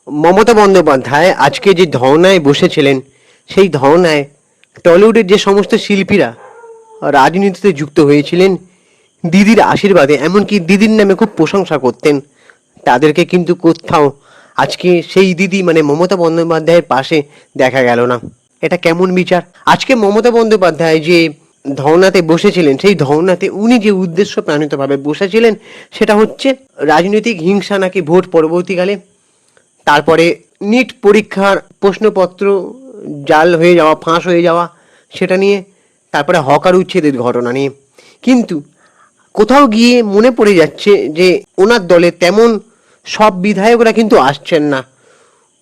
মমতা বন্দ্যোপাধ্যায় আজকে যে ধর্নায় বসেছিলেন, সেই ধর্নায় টলিউডের যে সমস্ত শিল্পীরা রাজনীতিতে যুক্ত হয়েছিলেন দিদির আশীর্বাদে, এমনকি দিদির নামে খুব প্রশংসা করতেন, তাদেরকে কিন্তু কোথাও আজকে সেই দিদি মানে মমতা বন্দ্যোপাধ্যায়ের পাশে দেখা গেল না। এটা কেমন বিচার? আজকে মমতা বন্দ্যোপাধ্যায় যে ধর্নাতে বসেছিলেন, সেই ধর্নাতে উনি যে উদ্দেশ্য প্রাণিতভাবে বসেছিলেন সেটা হচ্ছে রাজনৈতিক হিংসা নাকি ভোট পরবর্তীকালে, তারপরে নিট পরীক্ষার প্রশ্নপত্র জাল হয়ে যাওয়া, ফাঁস হয়ে যাওয়া, সেটা নিয়ে, তারপরে হকার উচ্ছেদের ঘটনা নিয়ে। কিন্তু কোথাও গিয়ে মনে পড়ে যাচ্ছে যে ওনার দলে তেমন সব বিধায়করা কিন্তু আসছেন না।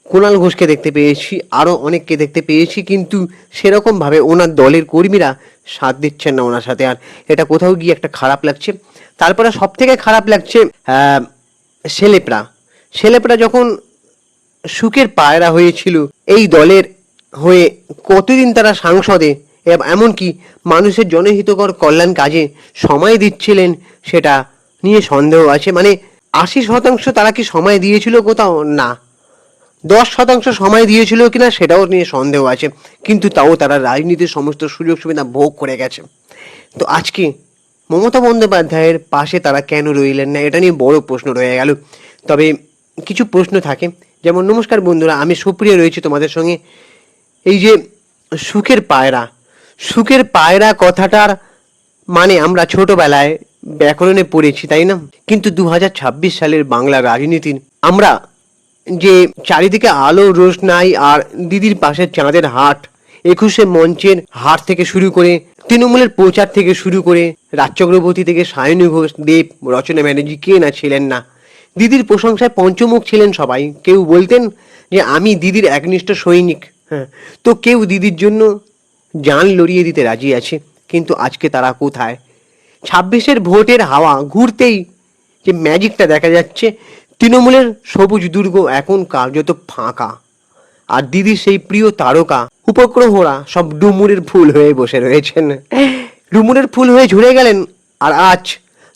কুণাল ঘোষকে দেখতে পেয়েছি, আরও অনেককে দেখতে পেয়েছি, কিন্তু সেরকমভাবে ওনার দলের কর্মীরা সাথ দিচ্ছেন না ওনার সাথে। আর এটা কোথাও গিয়ে একটা খারাপ লাগছে। তারপরে সব থেকে খারাপ লাগছে সেলেপরা। সেলেপরা যখন সুখের পায়রা হয়েছিল এই দলের হয়ে, কতদিন তারা সাংসদে এমনকি মানুষের জনহিতকর কল্যাণ কাজে সময় দিচ্ছিলেন, সেটা নিয়ে সন্দেহ আছে। মানে 80% তারা কি সময় দিয়েছিল কোথাও? না। 10% সময় দিয়েছিল কিনা সেটাও নিয়ে সন্দেহ আছে, কিন্তু তাও তারা রাজনীতির সমস্ত সুযোগ সুবিধা ভোগ করে গেছে। তো আজকে মমতা বন্দ্যোপাধ্যায়ের পাশে তারা কেন রইলেন না, এটা নিয়ে বড় প্রশ্ন রয়ে গেল। তবে কিছু প্রশ্ন থাকে, যেমন নমস্কার বন্ধুরা, আমি সুপ্রিয় রয়েছি তোমাদের সঙ্গে। এই যে সুখের পায়রা, সুখের পায়রা কথাটার মানে আমরা ছোটবেলায় ব্যাকরণে পড়েছি, তাই না? কিন্তু 2026 সালের বাংলা রাজনীতির আমরা যে চারিদিকে আলো রোশনাই আর দিদির পাশে চাঁদের হাট, 21শে মঞ্চের হাট থেকে শুরু করে, তৃণমূলের প্রচার থেকে শুরু করে, রাজ চক্রবর্তী থেকে সায়নী ঘোষ, দেব, রচনা ব্যানার্জি, কে না ছিলেন না? দিদির প্রশংসায় পঞ্চমুখ ছিলেন সবাই। কেউ বলতেন যে আমি দিদির একনিষ্ঠ সৈনিক, হ্যাঁ, তো কেউ দিদির জন্য জান লড়িয়ে দিতে রাজি আছে। কিন্তু আজকে তারা কোথায়? 26-এর ভোটের হাওয়া ঘুরতেই যে ম্যাজিকটা দেখা যাচ্ছে, তৃণমূলের সবুজ দুর্গ এখন কার্যত ফাঁকা, আর দিদির সেই প্রিয় তারকা উপগ্রহরা সব ডুমুরের ফুল হয়ে বসে রয়েছেন, ডুমুরের ফুল হয়ে ঝরে গেলেন। আর আজ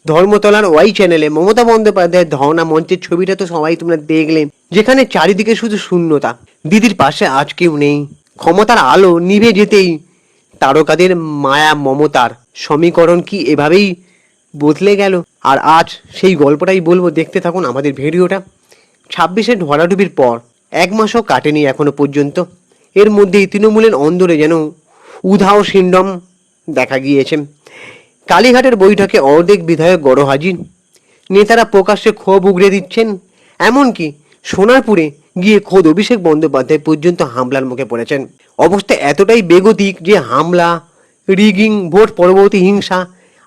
ধর্মতলার ওয়াই চ্যানেলে মমতা বন্দ্যোপাধ্যায়ের ধর্ণা মঞ্চের ছবিটা তো সবাই তোমরা দেখলেন, যেখানে চারিদিকে শুধু শূন্যতা, দিদির পাশে আজ কেউ নেই। ক্ষমতার আলো নিভে যেতেই তারকাদের মায়া মমতার সমীকরণ কি এভাবেই বদলে গেল? আর আজ সেই গল্পটাই বলবো, দেখতে থাকুন আমাদের ভিডিওটা। 26-এর ভরাডুবির পর 1 মাসও কাটেনি এখনো পর্যন্ত, এর মধ্যেই তৃণমূলের অন্দরে যেন উধাও সিন্ডম দেখা গিয়েছে। কালীঘাটের বৈঠকে অর্ধেক বিধায়ক গড় হাজির, নেতারা প্রকাশ্যে ক্ষোভ উগড়ে দিচ্ছেন, এমনকি সোনারপুরে গিয়ে খোদ অভিষেক বন্দ্যোপাধ্যায় পর্যন্ত হামলার মুখে পড়েছেন। অবস্থা এতটাই বেগতিক যে হামলা, রিগিং, ভোট পরবর্তী হিংসা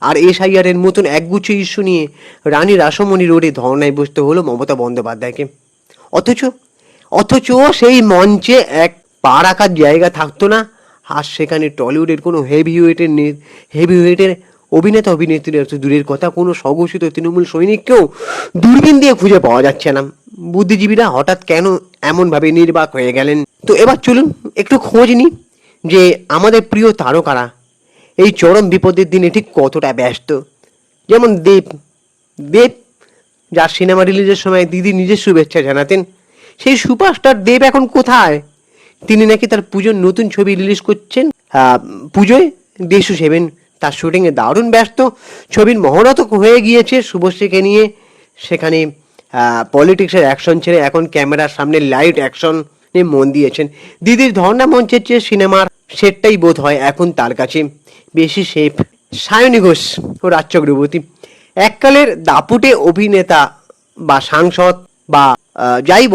আর SIR এর মতন একগুচ্ছ ইস্যু নিয়ে রানী রাসমণি রোডে ধর্নায় বসতে হলো মমতা বন্দ্যোপাধ্যায়কে। অথচ সেই মঞ্চে এক পা রাখার জায়গা থাকতো না। আর সেখানে টলিউডের কোনো হেভিওয়েটের অভিনেতা অভিনেত্রী দূরের কথা, কোনো স্বঘোষিত তৃণমূল সৈনিককেও দূরবীন দিয়ে খুঁজে পাওয়া যাচ্ছে না। বুদ্ধিজীবীরা হঠাৎ কেন এমনভাবে নির্বাক হয়ে গেলেন? তো এবার চলুন একটু খোঁজ নিই যে আমাদের প্রিয় তারকারা এই চরম বিপদের দিনে ঠিক কতটা ব্যস্ত। যেমন দেব, যার সিনেমা রিলিজের সময় দিদি নিজের শুভেচ্ছা জানাতেন, সেই সুপারস্টার দেব এখন কোথায়? তিনি নাকি তার পুজোর নতুন ছবি রিলিজ করছেন, পুজোয় DSU-7, তার শুটিংয়ে দারুণ ব্যস্ত। ছবির মহরত হয়ে গিয়েছে শুভশ্রীকে নিয়ে, সেখানে পলিটিক্সের অ্যাকশন ছেড়ে এখন ক্যামেরার সামনে লাইভ অ্যাকশনে মন দিয়েছেন। দিদির ধর্ণা মঞ্চের চেয়ে সিনেমার সেটটাই বোধ হয় এখন তার কাছে বেশি সেফ। সায়নী ঘোষ ও রাজ চক্রবর্তী এককালের দাপুটে অভিনেতা বা সাংসদ বা যাই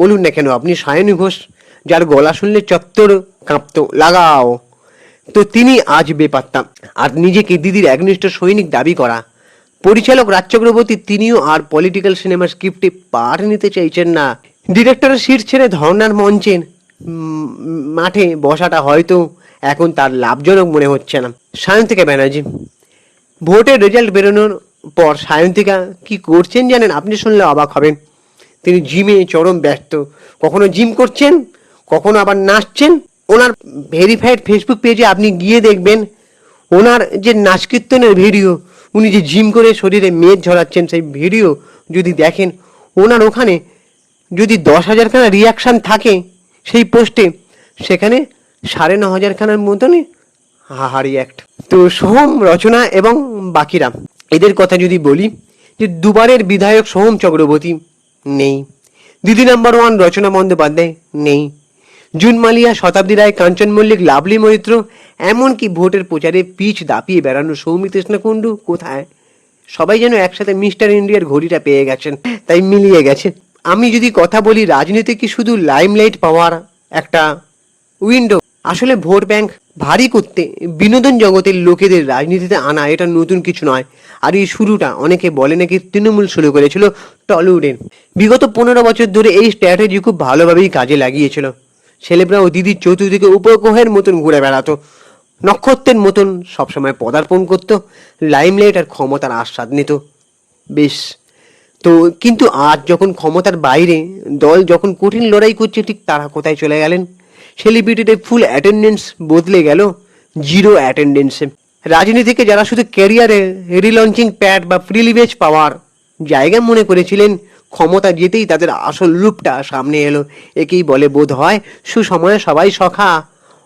বলুন না কেন আপনি, সায়নী ঘোষ যার গলা শুনলে চত্বর কাঁপতো, লাগাও, তো তিনি আজ বেপাত্তা। আর নিজেকে দিদির একনিষ্ঠ সৈনিক দাবি করা পরিচালক রাজ চক্রবর্তী, তিনিও আর পলিটিক্যাল সিনেমার স্ক্রিপ্টে পাঠ নিতে চাইছেন না। ডিরেক্টরের সিট ছেড়ে ধর্নার মঞ্চের মাঠে বসাটা হয়তো এখন তার লাভজনক মনে হচ্ছে না। সায়ন্তিকা ব্যানার্জি, ভোটের রেজাল্ট বেরোনোর পর সায়ন্তিকা কি করছেন জানেন? আপনি শুনলে অবাক হবেন। তিনি জিমে চরম ব্যস্ত, কখনো জিম করছেন, কখনো আবার নাচছেন। ওনার ভেরিফাইড ফেসবুক পেজে আপনি গিয়ে দেখবেন ওনার যে নাচ কীর্তনের ভিডিও, উনি যে জিম করে শরীরে মেদ ঝরাচ্ছেন সেই ভিডিও যদি দেখেন, ওনার ওখানে যদি 10,000 খানা রিয়াকশান থাকে সেই পোস্টে, সেখানে 9,500 খানার মতনই রিয়াক্ট। তো সোহম, রচনা এবং বাকিরা, এদের কথা যদি বলি, যে দুবারের বিধায়ক সোহম চক্রবর্তী নেই, দিদি নাম্বার 1 রচনা বন্দ্যোপাধ্যায় নেই, জুন মালিয়া, শতাব্দী রায়, কাঞ্চন মল্লিক, লাভলি মৈত্র, এমনকি ভোটের প্রচারে পিচ দাপিয়ে বেড়ানো সৌমিতৃষ্ণা কুণ্ডু কোথায়? সবাই যেন একসাথে মিস্টার ইন্ডিয়ার ঘড়িটা পেয়ে গেছেন, তাই মিলিয়ে গেছে। আমি যদি কথা বলি, রাজনীতি কি শুধু লাইমলাইট পাওয়ার একটা উইন্ডো? আসলে ভোট ব্যাংক ভারী করতে বিনোদন জগতের লোকেদের রাজনীতিতে আনা এটা নতুন কিছু নয়। আর এই শুরুটা অনেকে বলে নাকি তৃণমূল শুরু করেছিল টলিউডের। বিগত 15 বছর ধরে এই স্ট্র্যাটেজি খুব ভালোভাবেই কাজে লাগিয়েছিল। ছেলেপরা ও দিদির চতুর্দিকে উপগ্রহের মতন ঘুরে বেড়াতো, নক্ষত্রের মতন সবসময় পদার্পণ করত, লাইমলাইট আর ক্ষমতার আস্বাদ নিত। বেশ, তো কিন্তু আজ যখন ক্ষমতার বাইরে দল যখন কঠিন লড়াই করছে, ঠিক তারা কোথায় চলে গেলেন? সেলিব্রিটিদের ফুল অ্যাটেন্ডেন্স বদলে গেল জিরো অ্যাটেন্ডেন্সে। রাজনীতিকে যারা শুধু ক্যারিয়ারে রিলঞ্চিং প্যাড বা প্রিলিভেজ পাওয়ার জায়গা মনে করেছিলেন, ক্ষমতা যেতেই তাদের আসল রূপটা সামনে এলো। একেই বলে বোধ হয় সুসময়ে সবাই সখা,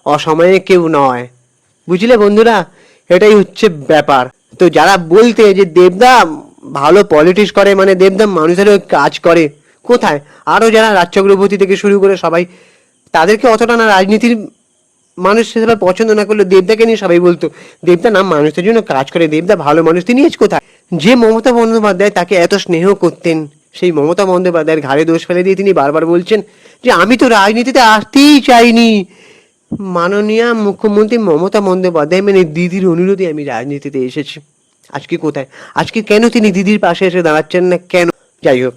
অসময়ে কেউ নয়। বুঝলে বন্ধুরা, এটাই হচ্ছে ব্যাপার। তো যারা বলতে যে দেবদা ভালো পলিটিক্স করে, মানে দেবদা মানুষের কাজ করে, কোথায়? আরও যারা রাজ চক্রবর্তী থেকে শুরু করে সবাই, তাদেরকে অতটা না রাজনীতির মানুষ সেটা পছন্দ না করলে দেবদাকে নিয়ে সবাই বলতো দেবদা না মানুষের জন্য কাজ করে, দেবদা ভালো মানুষ। তিনি আজ কোথায়? যে মমতা বন্দ্যোপাধ্যায় তাকে এত স্নেহ করতেন, সেই মমতা বন্দ্যোপাধ্যায়ের ঘাড়ে দোষ ফেলে দিয়ে তিনি বারবার বলছেন যে আমি তো রাজনীতিতে আসতেই চাইনি। মাননীয় মুখ্যমন্ত্রী মমতা বন্দ্যোপাধ্যায় মানে দিদির অনুরোধে আমি রাজনীতিতে এসেছি। আজকে কোথায়? আজকে কেন তিনি দিদির পাশে এসে দাঁড়াচ্ছেন না কেন? যাই হোক,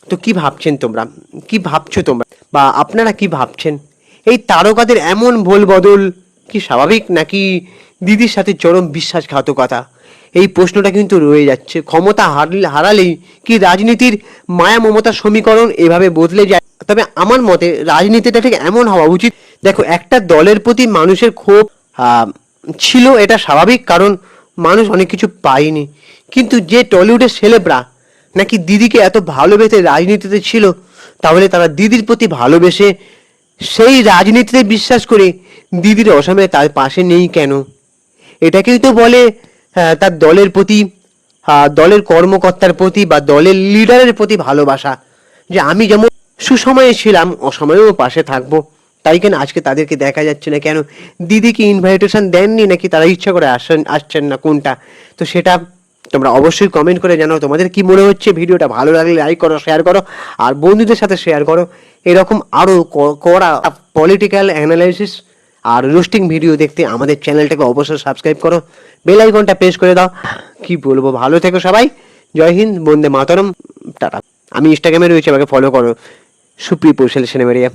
তো কি ভাবছেন তোমরা? কি ভাবছো তোমরা, বা আপনারা কি ভাবছেন? এই তারকাদের এমন ভোল বদল কি স্বাভাবিক, নাকি দিদির সাথে চরম বিশ্বাসঘাতকতা? এই প্রশ্নটা কিন্তু রয়ে যাচ্ছে। ক্ষমতা হারালেই কি রাজনীতির মায়া মমতার সমীকরণ এভাবে বদলে যায়? তবে আমার মতে রাজনীতিটা ঠিক এমন হওয়া উচিত, দেখো, একটা দলের প্রতি মানুষের ক্ষোভ ছিল, এটা স্বাভাবিক, কারণ মানুষ অনেক কিছু পায়নি। কিন্তু যে টলিউডের সেলেবরা নাকি দিদিকে এত ভালোবেসে রাজনীতিতে ছিল, তাহলে তারা দিদির প্রতি ভালোবেসে সেই রাজনীতিতে বিশ্বাস করে দিদির অসময়ে তার পাশে নেই কেন? এটাকেই তো বলে তার দলের প্রতি, দলের কর্মকর্তার প্রতি বা দলের লিডারের প্রতি ভালোবাসা। যে আমি যেমন সুসময়ে ছিলাম, অসময়েও পাশে থাকবো। তাই কেন আজকে তাদেরকে দেখা যাচ্ছে না কেন? দিদিকে ইনভাইটেশন দেননি, নাকি তারা ইচ্ছা করে আসছেন না, কোনটা? তো সেটা তোমরা অবশ্যই কমেন্ট করে জানাও তোমাদের কি মনে হচ্ছে। ভিডিওটা ভালো লাগলে লাইক করো, শেয়ার করো, আর বন্ধুদের সাথে শেয়ার করো। এরকম আরও কড়া পলিটিক্যাল অ্যানালাইসিস আর রোস্টিং ভিডিও দেখতে আমাদের চ্যানেলটাকে অবশ্যই সাবস্ক্রাইব করো, বেল আইকনটা প্রেস করে দাও। কি বলবো, ভালো থেকো সবাই। জয় হিন্দ, বন্দে মাতরম, টাটা। আমি ইনস্টাগ্রামে রয়েছে, আমাকে ফলো করো, সুপ্রিয় সিনেমেরিয়া।